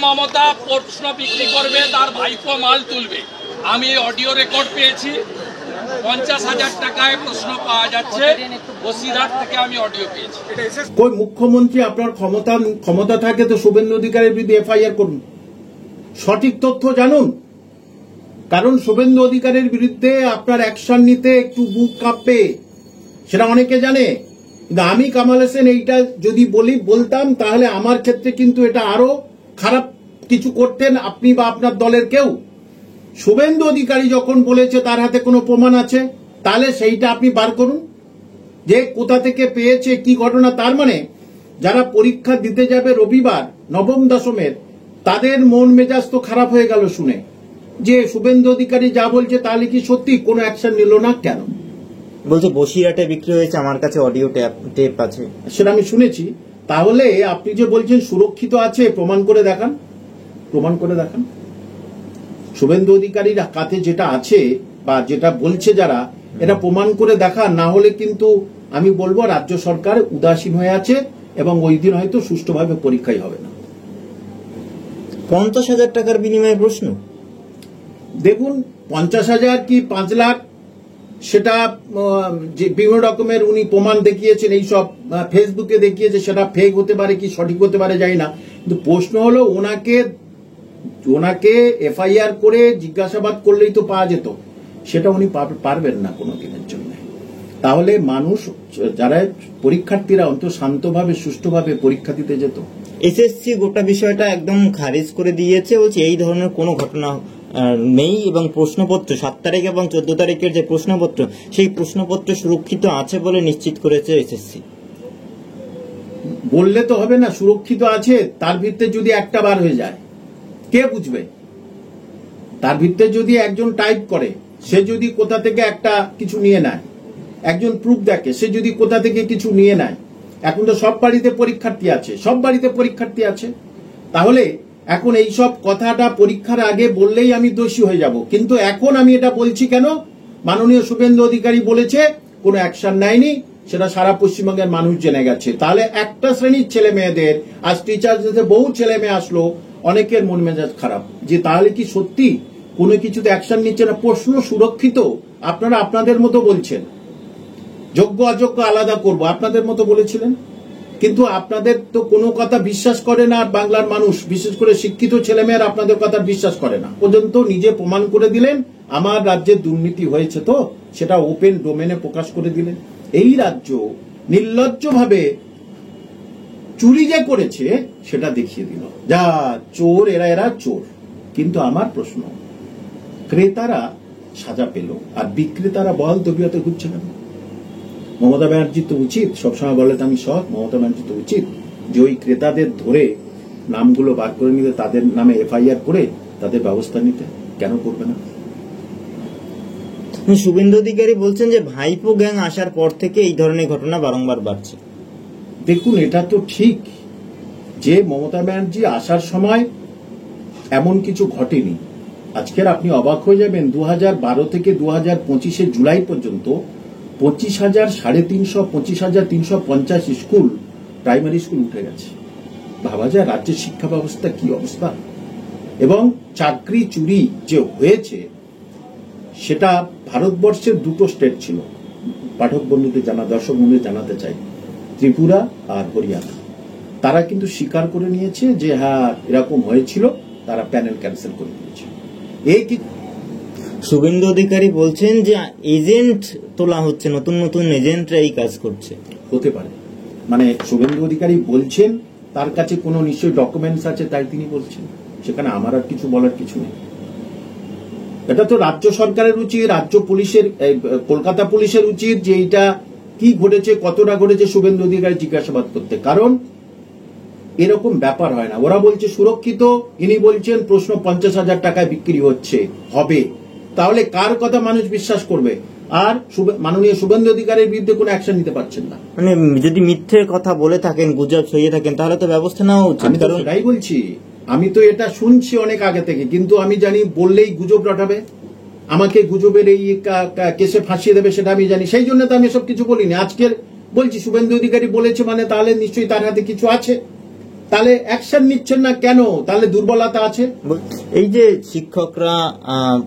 মমতা প্রশ্ন বিক্রি করবে, তার ভাইপো মাল তুলবে। আমি অডিও রেকর্ড পেয়েছি, 50,000 টাকায় প্রশ্ন পাওয়া যাচ্ছে, বসিরহাট থেকে আমি অডিও পেয়েছি। কই মুখ্যমন্ত্রী, আপনার ক্ষমতা থাকে তো শুভেন্দু অধিকারীর বিরুদ্ধে এফআইআর করুন, সঠিক তথ্য জানুন। কারণ শুভেন্দু অধিকারীর বিরুদ্ধে আপনার অ্যাকশন নিতে একটু বুক কাঁপবে, সেটা অনেকে জানে। কিন্তু আমি কামাল হোসেন এইটা যদি বলতাম তাহলে আমার ক্ষেত্রে কিন্তু এটা আরো খারাপ কিছু করতেন আপনি বা আপনার দলের কেউ। শুভেন্দু অধিকারী যখন বলেছে তার হাতে কোনো প্রমাণ আছে, তাহলে সেইটা আপনি বার করুন, যে কোথা থেকে পেয়েছে, কি ঘটনা। তার মানে যারা পরীক্ষা দিতে যাবে রবিবার নবম দশমের, তাদের মন মেজাজ তো খারাপ হয়ে গেল শুনে যে শুভেন্দু অধিকারী যা বলছে তাহলে কি সত্যি কোনো অ্যাকশন নিল না কেন? বলছে বসিরহাটে বিক্রি হয়েছে, আমার কাছে অডিও টেপ আছে, সেটা আমি শুনেছি। তাহলে আপনি যে বলছেন সুরক্ষিত আছে, প্রমাণ করে দেখান, প্রমাণ করে দেখান। শুভেন্দু অধিকারীর কাছে যেটা আছে বা যেটা বলছে যারা, এটা প্রমাণ করে দেখান। না হলে কিন্তু আমি বলবো রাজ্য সরকার উদাসীন হয়ে আছে এবং ওই দিন হয়তো সুষ্ঠুভাবে পরীক্ষাই হবে না। 50,000 টাকার বিনিময়ে প্রশ্ন। দেখুন, 50,000 কি 5 লাখ, সেটা যে বিভিন্ন রকমের উনি প্রমাণ দেখিয়েছেন, এই সব ফেসবুকে দেখিয়েছে, সেটা ফেক হতে পারে কি সঠিক হতে পারে জানি না। কিন্তু প্রশ্ন হলো ওনাকে এফআইআর করে জিজ্ঞাসাবাদ করলেই তো পাওয়া যেত, সেটা উনি পারবেন না কোনো দিনের জন্য। তাহলে মানুষ, যারা পরীক্ষার্থীরা অন্তত শান্তভাবে সুষ্ঠুভাবে পরীক্ষা দিতে যেত। এসএসসি গোটা বিষয়টা একদম খারিজ করে দিয়েছে, বলছে এই ধরনের কোনো ঘটনা নেই এবং প্রশ্নপত্র 7 তারিখ এবং 14 তারিখের যে প্রশ্নপত্র, সেই প্রশ্নপত্র সুরক্ষিত আছে বলে নিশ্চিত করেছে এসএসসি। বললে তো হবে না সুরক্ষিত আছে, তার ভিত্তিতে যদি একটা বার হয়ে যায় কে বুঝবে? তার ভিত্তিতে যদি একজন টাইপ করে, সে যদি কোথা থেকে একটা কিছু নিয়ে নেয়, একজন প্রুফ দেখে, সে যদি কোথা থেকে কিছু নিয়ে নেয়, এখন তো সব বাড়িতে পরীক্ষার্থী আছে, সব বাড়িতে পরীক্ষার্থী আছে, তাহলে এখন এই সব কথাটা পরীক্ষার আগে বললেই আমি দোষী হয়ে যাব। কিন্তু এখন আমি এটা বলছি কেন? মাননীয় শুভেন্দু অধিকারী বলেছে, কোনো অ্যাকশন নেয়নি, সেটা সারা পশ্চিমবঙ্গের মানুষ জেনে গেছে। তাহলে একটা শ্রেণীর ছেলে মেয়েদের, আজ টিচারদের বহু ছেলে মেয়ে আসলো, অনেকের মন মেজাজ খারাপ, যে তাহলে কি সত্যি কোনো কিছুতে অ্যাকশন নিচ্ছে না? প্রশ্ন সুরক্ষিত, আপনারা আপনাদের মতো বলছেন, যোগ্য অযোগ্য আলাদা করব, আপনাদের মতো বলেছিলেন। কিন্তু আপনাদের তো কোনো কথা বিশ্বাস করে না, আর বাংলার মানুষ, বিশেষ করে শিক্ষিত ছেলেমেয়েরা আপনাদের কথা বিশ্বাস করে না। পর্যন্ত নিজে প্রমাণ করে দিলেন আমার রাজ্যে দুর্নীতি হয়েছে, তো সেটা ওপেন ডোমেনে প্রকাশ করে দিলেন। এই রাজ্য নির্লজ্জভাবে চুরি যে করেছে সেটা দেখিয়ে দিল, যা চোর, এরা চোর। কিন্তু আমার প্রশ্ন, ক্রেতারা সাজা পেল আর বিক্রেতারা বহাল তবিয়তে ঘুরছে কেন? মমতা ব্যানার্জি তো উচিত, সবসময় বলে তো আমি সৎ, মমতা ব্যানার্জি তো উচিত যে ওই ক্রেতাদের ধরে নামগুলো বার করে নিতে, তাদের নামে এফআইআর করে তাদের ব্যবস্থা নিতে। কেন করবে না? শুভেন্দু অধিকারী বলছেন যে ভাইপো গ্যাং আসার পর থেকে এই ধরনের ঘটনা বারংবার বাড়ছে। দেখুন, এটা তো ঠিক যে মমতা ব্যানার্জি আসার সময় এমন কিছু ঘটেনি। আজকের আপনি অবাক হয়ে যাবেন, 2012 থেকে 2025 জুলাই পর্যন্ত 25,000, 350, 25,350 স্কুল, প্রাইমারি স্কুল উঠে গেছে। ভাবা যায় রাজ্যের শিক্ষা ব্যবস্থা কি অবস্থা। এবং চাকরি চুরি যে হয়েছে, সেটা ভারতবর্ষের দুটো স্টেট ছিল, পাঠক বন্ধুদের দর্শক বন্ধুদের জানাতে চাই, ত্রিপুরা আর হরিয়ানা। তারা কিন্তু স্বীকার করে নিয়েছে যে হ্যাঁ এরকম হয়েছিল, তারা প্যানেল ক্যান্সেল করে দিয়েছে। এই কি শুভেন্দু অধিকারী বলছেন যে এজেন্ট তোলা হচ্ছে, নতুন নতুন এজেন্টরা এই কাজ করছে। হতে পারে, মানে শুভেন্দু অধিকারী বলছেন, তার কাছে কোনো নিশ্চয়ই ডকুমেন্টস আছে, তাই তিনি বলছেন। সেখানে আমার আর কিছু বলার কিছু নেই। এটা তো রাজ্য সরকারের উচিত, রাজ্য পুলিশের, কলকাতা পুলিশের উচিত যে এইটা কি ঘটেছে, কতটা ঘটেছে, শুভেন্দু অধিকারী জিজ্ঞাসাবাদ করতে। কারণ এরকম ব্যাপার হয় না। ওরা বলছে সুরক্ষিত, ইনি বলছেন প্রশ্ন 50,000 টাকায় বিক্রি হচ্ছে, হবে। তাহলে কার কথা মানুষ বিশ্বাস করবে? আর মাননীয় শুভেন্দু অধিকারীর বিরুদ্ধে কোনো অ্যাকশন নিতে পারছেন না। মানে যদি মিথ্যে কথা বলে থাকেন, গুজব ছড়িয়ে থাকেন, তাহলে তো ব্যবস্থা নেওয়া উচিত। আমি তো সেটাই বলছি, আমি তো এটা শুনছি অনেক আগে থেকে, কিন্তু আমি জানি বললেই গুজব রটাবে, আমাকে গুজবের এই কেসে ফাঁসিয়ে দেবে, সেটা আমি জানি। সেই জন্য তো আমি সব কিছু বলিনি। আজকের বলছি শুভেন্দু অধিকারী বলেছে মানে তাহলে নিশ্চয়ই তার হাতে কিছু আছে। তাহলে অ্যাকশন নিচ্ছেন না কেন? তাহলে দুর্বলতা আছে। এই যে শিক্ষকরা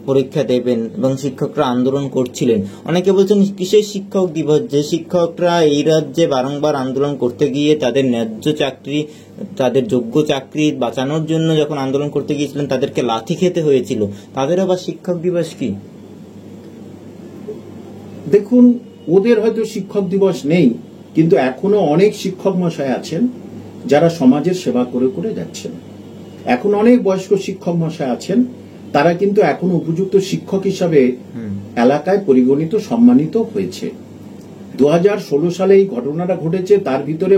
পরীক্ষা দেবেন এবং শিক্ষকরা আন্দোলন করছিলেন, অনেকে বলছেন কিসের শিক্ষক দিবস, যে শিক্ষকরা এই রাজ্যে বারংবার আন্দোলন করতে গিয়ে তাদের ন্যায্য চাকরি, তাদের যোগ্য চাকরি বাঁচানোর জন্য যখন আন্দোলন করতে গিয়েছিলেন তাদেরকে লাথি খেতে হয়েছিল, তাদের আবার শিক্ষক দিবস কি? দেখুন, ওদের হয়তো শিক্ষক দিবস নেই, কিন্তু এখনো অনেক শিক্ষক মশাই আছেন যারা সমাজের সেবা করে করে যাচ্ছেন। এখন অনেক বয়স্ক শিক্ষক মশাই আছেন, তারা কিন্তু এখন উপযুক্ত শিক্ষক হিসাবে এলাকায় পরিগণিত, সম্মানিত হয়েছে। 2016 সালে এই ঘটনাটা ঘটেছে, তার ভিতরে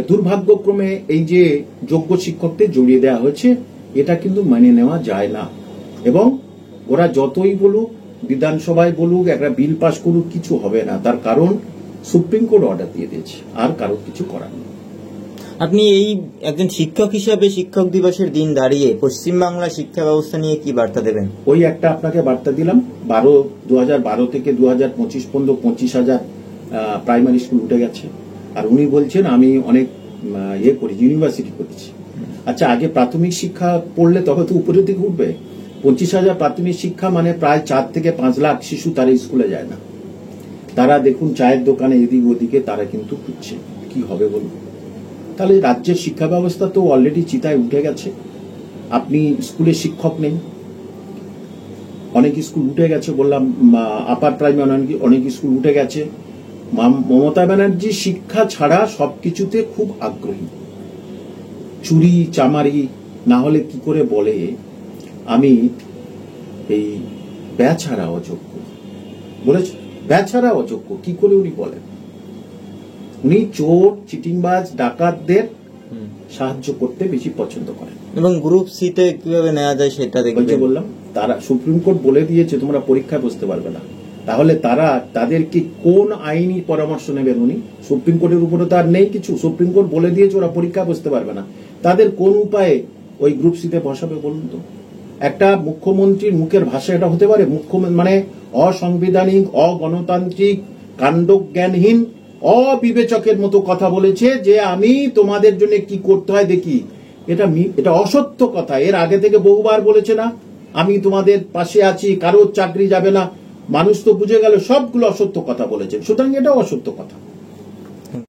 দুর্ভাগ্যক্রমে এই যে যোগ্য শিক্ষকদের জড়িয়ে দেওয়া হয়েছে, এটা কিন্তু মেনে নেওয়া যায় না। এবং ওরা যতই বলুক, বিধানসভায় বলুক, একটা বিল পাস করুক, কিছু হবে না। তার কারণ সুপ্রিম কোর্ট অর্ডার দিয়ে দিয়েছে, আর কারো কিছু করার নেই। আপনি এই একজন শিক্ষক হিসাবে শিক্ষক দিবসের দিন দাঁড়িয়ে পশ্চিমবাংলার শিক্ষা ব্যবস্থা নিয়ে কি বার্তা দেবেন? ওই একটা আপনাকে বার্তা দিলাম, 2012 থেকে 2025 পর্যন্ত 25,000 প্রাইমারি স্কুল উঠে গেছে। আর উনি বলছেন আমি অনেক ইউনিভার্সিটি করেছি। আচ্ছা, আগে প্রাথমিক শিক্ষা পড়লে তবে তো উপরের দিকে উঠবে। 25,000 প্রাথমিক শিক্ষা মানে প্রায় 4 থেকে 5 লাখ শিশু তারা স্কুলে যায় না। তারা দেখুন চায়ের দোকানে এদিক ওদিকে তারা কিন্তু খুঁজছে, কি হবে বলুন? তাহলে রাজ্যের শিক্ষা ব্যবস্থা তো অলরেডি চিতায় উঠে গেছে। আপনি স্কুলে শিক্ষক নেই, অনেক স্কুল উঠে গেছে, বললাম আপার প্রাইমারি অনেক স্কুল উঠে গেছে। মমতা ব্যানার্জি শিক্ষা ছাড়া সবকিছুতে খুব আগ্রহী। চুরি চামারি না হলে কি করে বলে আমি এই বেচারা অযোগ্য বলেছে? বেচারা অযোগ্য কি করে উনি বলেন? উনি চোর, চিটিংবাজ, ডাকাতদের সাহায্য করতে বেশি পছন্দ করেন। এবং গ্রুপ সিতে কিভাবে নেওয়া যায় সেটা দেখবেন। বললাম, তারা সুপ্রিম কোর্ট বলে দিয়েছে তোমরা পরীক্ষায় বসতে পারবে না। তাহলে তাদেরকে কোন আইনি পরামর্শ নেবেন উনি? সুপ্রিম কোর্টের উপরে তো আর নেই কিছু। সুপ্রিম কোর্ট বলে দিয়েছে ওরা পরীক্ষায় বসতে পারবে না। তাদের কোন উপায়ে ওই গ্রুপ সিতে বসাবে বলুন তো? একটা মুখ্যমন্ত্রীর মুখের ভাষা এটা হতে পারে? মুখ্যমন্ত্রী মানে অসাংবিধানিক, অগণতান্ত্রিক, কাণ্ডজ্ঞানহীন, অবিবেচকের মতো কথা বলেছে যে আমি তোমাদের জন্য কি করতে হয় দেখি। এটা অসত্য কথা। এর আগে থেকে বহুবার বলেছে না, আমি তোমাদের পাশে আছি, কারোর চাকরি যাবে না। মানুষ তো বুঝে গেল সবগুলো অসত্য কথা বলেছে, সুতরাং এটা অসত্য কথা।